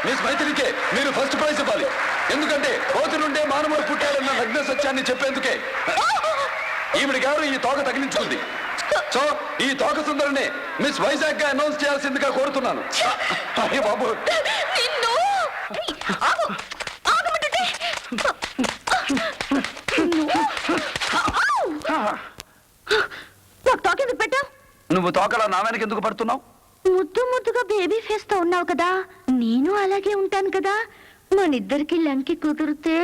Miss మైథిలికే మీరు first prize ఇవ్వాలి. ఎందుకంటే కోతి నుండే మానవుడు పుట్టాడన్న లగ్న సత్యాన్ని చెప్పేందుకే ఈవిడ గారు ఈ తోక తగిలించుకుంది. సో ఈ తోక సుందరిని మిస్ వైజాగ్ గా అనౌన్స్ చేయాల్సిందిగా కోరుతున్నాను. అయ్యో బాబు, నువ్వు తోకలా నా వెనక ఎందుకు పడుతున్నావు? ముద్దు ముద్దుగా బేబీ ఫేస్ తో ఉన్నావు కదా, నేను అలాగే ఉంటాను కదా. మనిద్దరికి లంకి కుదిరితే